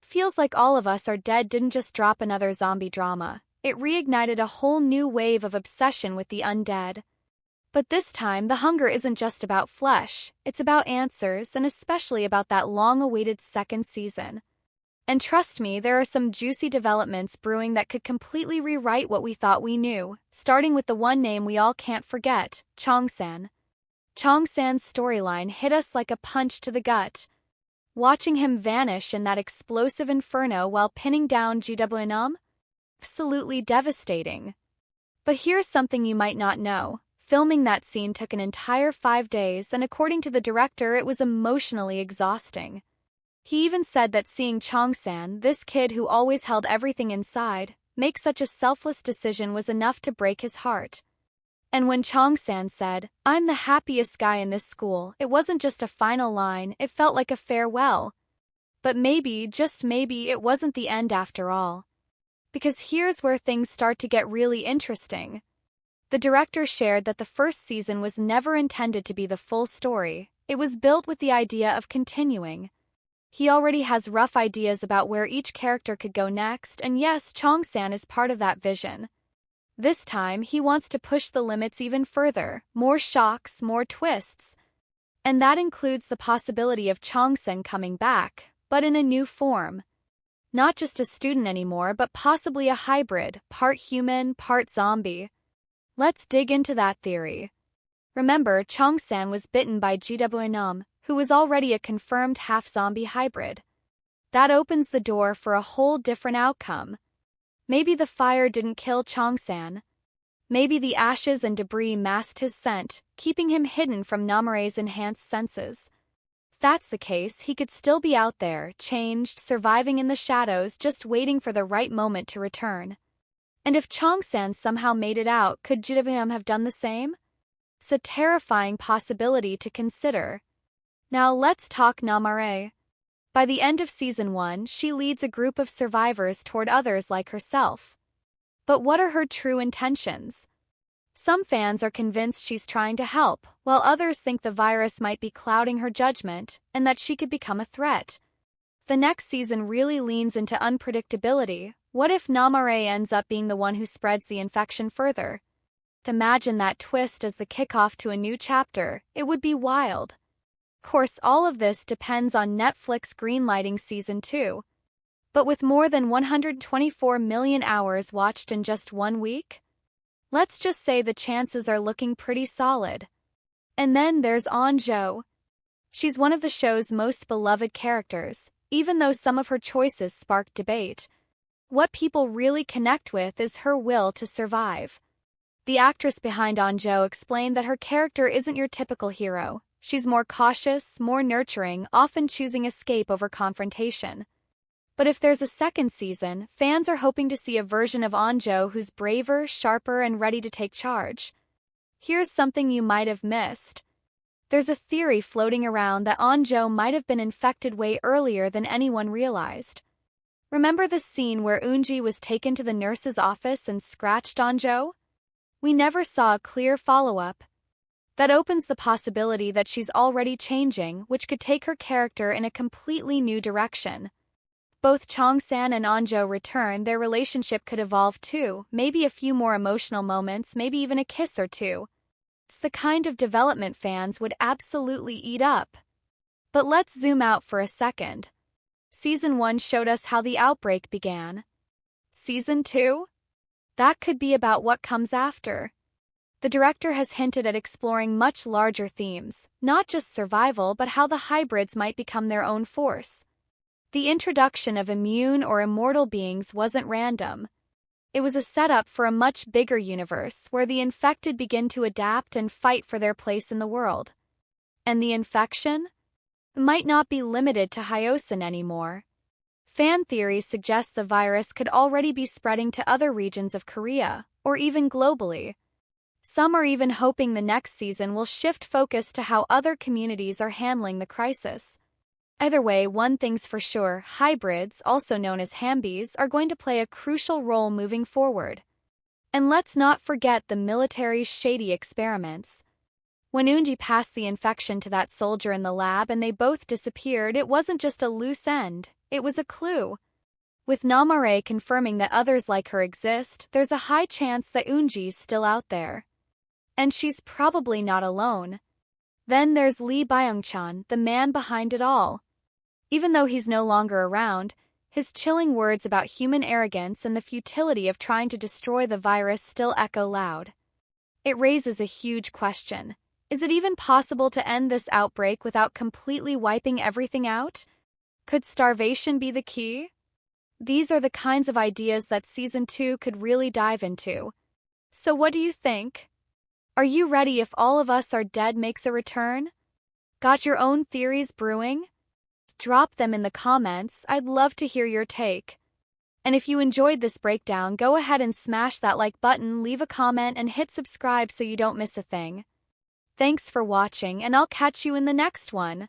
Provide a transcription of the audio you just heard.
Feels like All of Us Are Dead didn't just drop another zombie drama. It reignited a whole new wave of obsession with the undead. But this time, the hunger isn't just about flesh, it's about answers, and especially about that long-awaited second season. And trust me, there are some juicy developments brewing that could completely rewrite what we thought we knew, starting with the one name we all can't forget, Cheong-san. Cheong-san's storyline hit us like a punch to the gut. Watching him vanish in that explosive inferno while pinning down GWNM? Absolutely devastating. But here's something you might not know. Filming that scene took an entire 5 days, and according to the director, it was emotionally exhausting. He even said that seeing Cheong-san, this kid who always held everything inside, make such a selfless decision was enough to break his heart. And when Cheong-san said, "I'm the happiest guy in this school," it wasn't just a final line, it felt like a farewell. But maybe, just maybe, it wasn't the end after all. Because here's where things start to get really interesting. The director shared that the first season was never intended to be the full story. It was built with the idea of continuing. He already has rough ideas about where each character could go next, and yes, Cheong-san is part of that vision. This time, he wants to push the limits even further, more shocks, more twists. And that includes the possibility of Cheong-san coming back, but in a new form. Not just a student anymore, but possibly a hybrid, part human, part zombie. Let's dig into that theory. Remember, Cheong-san was bitten by GWNM, who was already a confirmed half-zombie hybrid. That opens the door for a whole different outcome. Maybe the fire didn't kill Cheong-san. Maybe the ashes and debris masked his scent, keeping him hidden from Namare's enhanced senses. If that's the case, he could still be out there, changed, surviving in the shadows, just waiting for the right moment to return. And if Cheong-san somehow made it out, could GWM have done the same? It's a terrifying possibility to consider. Now let's talk Namare. By the end of Season 1, she leads a group of survivors toward others like herself. But what are her true intentions? Some fans are convinced she's trying to help, while others think the virus might be clouding her judgment, and that she could become a threat. The next season really leans into unpredictability. What if Namare ends up being the one who spreads the infection further? Imagine that twist as the kickoff to a new chapter. It would be wild. Of course, all of this depends on Netflix greenlighting Season 2. But with more than 124 million hours watched in just 1 week? Let's just say the chances are looking pretty solid. And then there's Anjo. She's one of the show's most beloved characters, even though some of her choices sparked debate. What people really connect with is her will to survive. The actress behind Anjo explained that her character isn't your typical hero. She's more cautious, more nurturing, often choosing escape over confrontation. But if there's a second season, fans are hoping to see a version of Anjo who's braver, sharper, and ready to take charge. Here's something you might have missed. There's a theory floating around that Anjo might have been infected way earlier than anyone realized. Remember the scene where Eunji was taken to the nurse's office and scratched Anjo? We never saw a clear follow-up. That opens the possibility that she's already changing, which could take her character in a completely new direction. Both Cheong-san and Anjo return, their relationship could evolve too, maybe a few more emotional moments, maybe even a kiss or two. It's the kind of development fans would absolutely eat up. But let's zoom out for a second. Season 1 showed us how the outbreak began. Season 2? That could be about what comes after. The director has hinted at exploring much larger themes, not just survival but how the hybrids might become their own force. The introduction of immune or immortal beings wasn't random. It was a setup for a much bigger universe where the infected begin to adapt and fight for their place in the world. And the infection? Might not be limited to Hyosin anymore. Fan theories suggest the virus could already be spreading to other regions of Korea, or even globally. Some are even hoping the next season will shift focus to how other communities are handling the crisis. Either way, one thing's for sure, hybrids, also known as Hambies, are going to play a crucial role moving forward. And let's not forget the military's shady experiments. When Unji passed the infection to that soldier in the lab and they both disappeared, it wasn't just a loose end, it was a clue. With Namare confirming that others like her exist, there's a high chance that Unji's still out there. And she's probably not alone. Then there's Lee Byung-chan, the man behind it all. Even though he's no longer around, his chilling words about human arrogance and the futility of trying to destroy the virus still echo loud. It raises a huge question. Is it even possible to end this outbreak without completely wiping everything out? Could starvation be the key? These are the kinds of ideas that Season 2 could really dive into. So what do you think? Are you ready if All of Us Are Dead makes a return? Got your own theories brewing? Drop them in the comments, I'd love to hear your take. And if you enjoyed this breakdown, go ahead and smash that like button, leave a comment, and hit subscribe so you don't miss a thing. Thanks for watching, and I'll catch you in the next one.